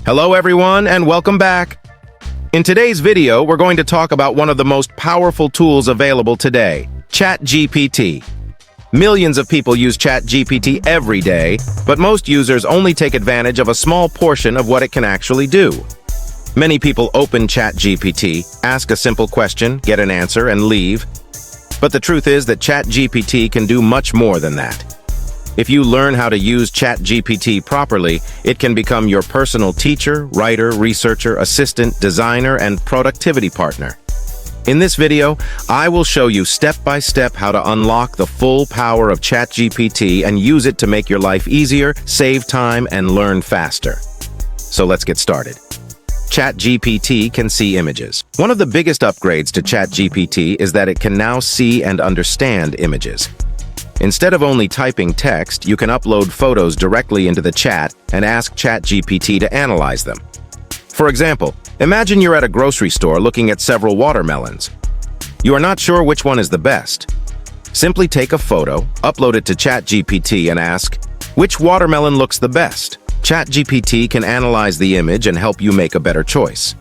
Hello everyone and welcome back. In today's video, we're going to talk about one of the most powerful tools available today, ChatGPT. Millions of people use ChatGPT every day, but most users only take advantage of a small portion of what it can actually do. Many people open ChatGPT, ask a simple question, get an answer, and leave. But the truth is that ChatGPT can do much more than that. If you learn how to use ChatGPT properly, it can become your personal teacher, writer, researcher, assistant, designer, and productivity partner. In this video, I will show you step-by-step how to unlock the full power of ChatGPT and use it to make your life easier, save time, and learn faster. So let's get started. ChatGPT can see images. One of the biggest upgrades to ChatGPT is that it can now see and understand images. Instead of only typing text, you can upload photos directly into the chat and ask ChatGPT to analyze them. For example, imagine you're at a grocery store looking at several watermelons. You are not sure which one is the best. Simply take a photo, upload it to ChatGPT and ask, "Which watermelon looks the best?" ChatGPT can analyze the image and help you make a better choice.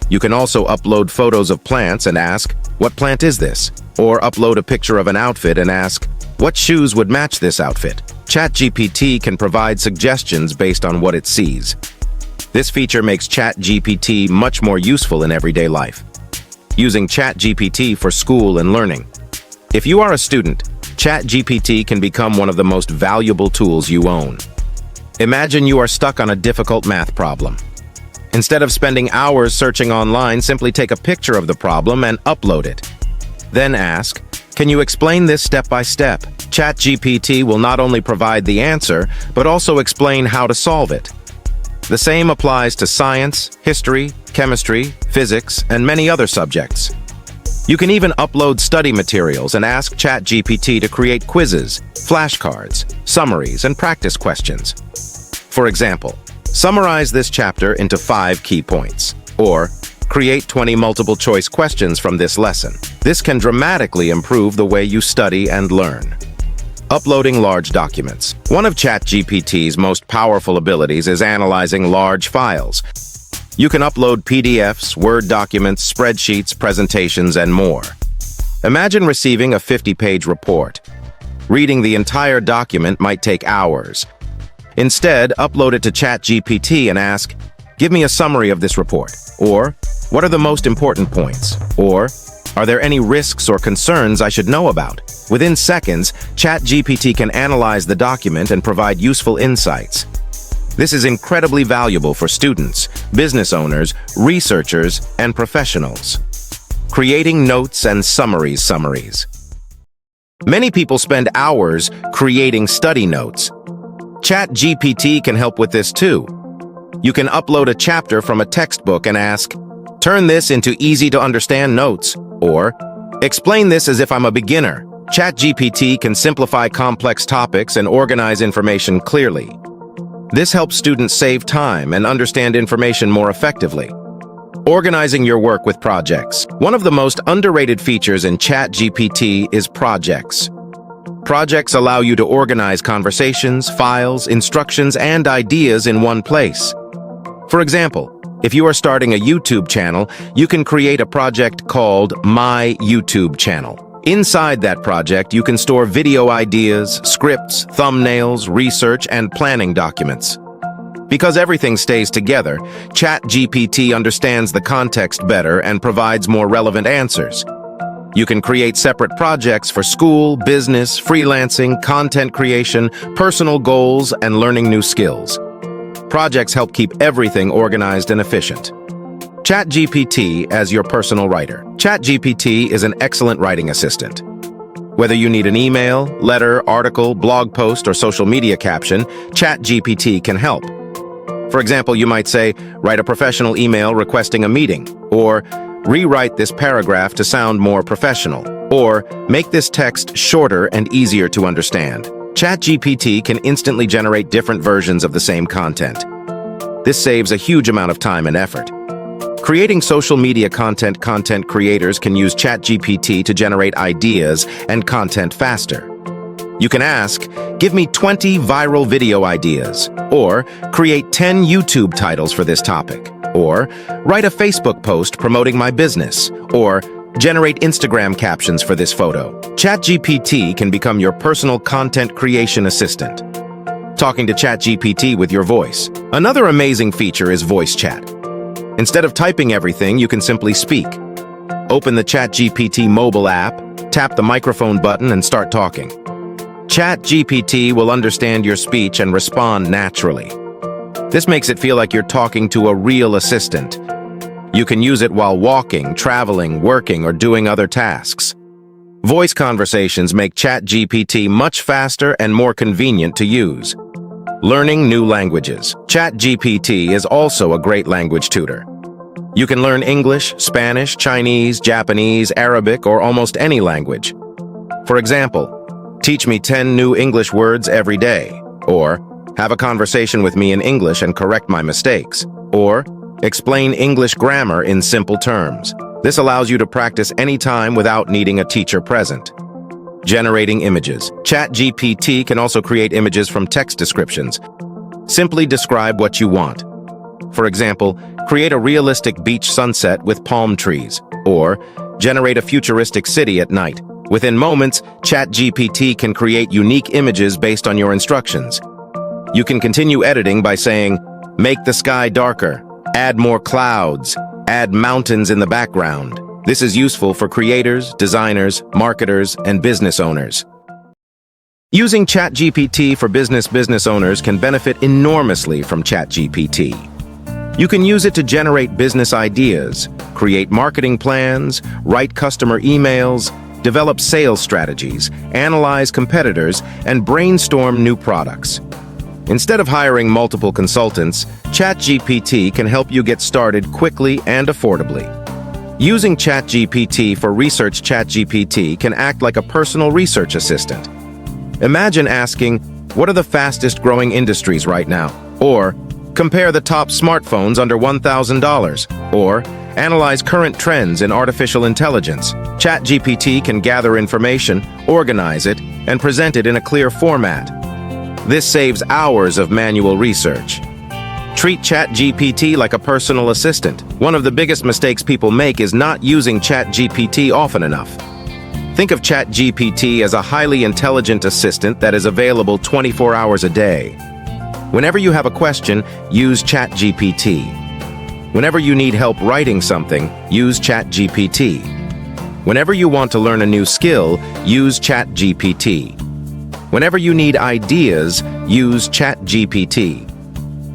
You can also upload photos of plants and ask, "What plant is this?" Or upload a picture of an outfit and ask, "What shoes would match this outfit?" ChatGPT can provide suggestions based on what it sees. This feature makes ChatGPT much more useful in everyday life. Using ChatGPT for school and learning. If you are a student, ChatGPT can become one of the most valuable tools you own. Imagine you are stuck on a difficult math problem. Instead of spending hours searching online, simply take a picture of the problem and upload it. Then ask, "Can you explain this step by step?" ChatGPT will not only provide the answer, but also explain how to solve it. The same applies to science, history, chemistry, physics, and many other subjects. You can even upload study materials and ask ChatGPT to create quizzes, flashcards, summaries, and practice questions. For example, summarize this chapter into 5 key points, or create 20 multiple-choice questions from this lesson. This can dramatically improve the way you study and learn. Uploading large documents. One of ChatGPT's most powerful abilities is analyzing large files. You can upload PDFs, Word documents, spreadsheets, presentations, and more. Imagine receiving a 50-page report. Reading the entire document might take hours. Instead, upload it to ChatGPT and ask, "Give me a summary of this report," or "What are the most important points?" or "Are there any risks or concerns I should know about?" Within seconds, ChatGPT can analyze the document and provide useful insights. This is incredibly valuable for students, business owners, researchers, and professionals. Creating notes and summaries. Many people spend hours creating study notes. ChatGPT can help with this too. You can upload a chapter from a textbook and ask, "Turn this into easy-to-understand notes," or "Explain this as if I'm a beginner." ChatGPT can simplify complex topics and organize information clearly. This helps students save time and understand information more effectively. Organizing your work with projects. One of the most underrated features in ChatGPT is projects. Projects allow you to organize conversations, files, instructions, and ideas in one place. For example, if you are starting a YouTube channel, you can create a project called My YouTube Channel. Inside that project, you can store video ideas, scripts, thumbnails, research, and planning documents. Because everything stays together, ChatGPT understands the context better and provides more relevant answers. You can create separate projects for school, business, freelancing, content creation, personal goals, and learning new skills. Projects help keep everything organized and efficient. ChatGPT as your personal writer. ChatGPT is an excellent writing assistant. Whether you need an email, letter, article, blog post, or social media caption, ChatGPT can help. For example, you might say, "Write a professional email requesting a meeting," or "Rewrite this paragraph to sound more professional," or "Make this text shorter and easier to understand." ChatGPT can instantly generate different versions of the same content. This saves a huge amount of time and effort. Creating social media content creators can use ChatGPT to generate ideas and content faster. You can ask, give me 20 viral video ideas, or create 10 YouTube titles for this topic, or write a Facebook post promoting my business, or generate Instagram captions for this photo. ChatGPT can become your personal content creation assistant. Talking to ChatGPT with your voice. Another amazing feature is voice chat. Instead of typing everything, you can simply speak. Open the ChatGPT mobile app, tap the microphone button, and start talking. ChatGPT will understand your speech and respond naturally. This makes it feel like you're talking to a real assistant. You can use it while walking, traveling, working, or doing other tasks. Voice conversations make ChatGPT much faster and more convenient to use. Learning new languages. ChatGPT is also a great language tutor. You can learn English, Spanish, Chinese, Japanese, Arabic, or almost any language. For example, teach me 10 new English words every day, or have a conversation with me in English and correct my mistakes, or explain English grammar in simple terms. This allows you to practice anytime without needing a teacher present. Generating images. ChatGPT can also create images from text descriptions. Simply describe what you want. For example, create a realistic beach sunset with palm trees, or generate a futuristic city at night. Within moments, ChatGPT can create unique images based on your instructions. You can continue editing by saying, make the sky darker, add more clouds, add mountains in the background. This is useful for creators, designers, marketers, and business owners. Using ChatGPT for business owners can benefit enormously from ChatGPT. You can use it to generate business ideas, create marketing plans, write customer emails, develop sales strategies, analyze competitors, and brainstorm new products. Instead of hiring multiple consultants, ChatGPT can help you get started quickly and affordably. Using ChatGPT for research. ChatGPT can act like a personal research assistant. Imagine asking, what are the fastest growing industries right now? Or, compare the top smartphones under $1,000. Or, analyze current trends in artificial intelligence. ChatGPT can gather information, organize it, and present it in a clear format. This saves hours of manual research. Treat ChatGPT like a personal assistant. One of the biggest mistakes people make is not using ChatGPT often enough. Think of ChatGPT as a highly intelligent assistant that is available 24 hours a day. Whenever you have a question, use ChatGPT. Whenever you need help writing something, use ChatGPT. Whenever you want to learn a new skill, use ChatGPT. Whenever you need ideas, use ChatGPT.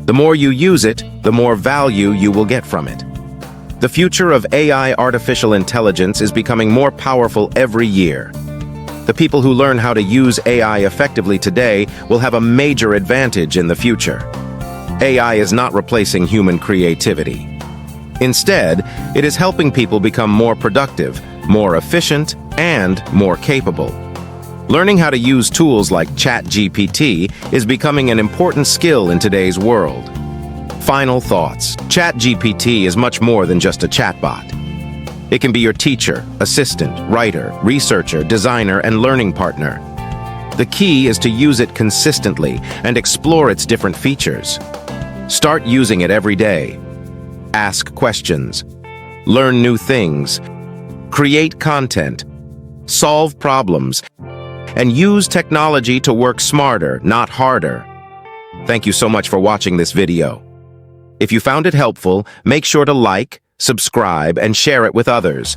The more you use it, the more value you will get from it. The future of AI, artificial intelligence, is becoming more powerful every year. The people who learn how to use AI effectively today will have a major advantage in the future. AI is not replacing human creativity. Instead, it is helping people become more productive, more efficient, and more capable. Learning how to use tools like ChatGPT is becoming an important skill in today's world. Final thoughts. ChatGPT is much more than just a chatbot. It can be your teacher, assistant, writer, researcher, designer, and learning partner. The key is to use it consistently and explore its different features. Start using it every day. Ask questions. Learn new things. Create content. Solve problems. And use technology to work smarter, not harder. Thank you so much for watching this video. If you found it helpful, make sure to like, subscribe, and share it with others.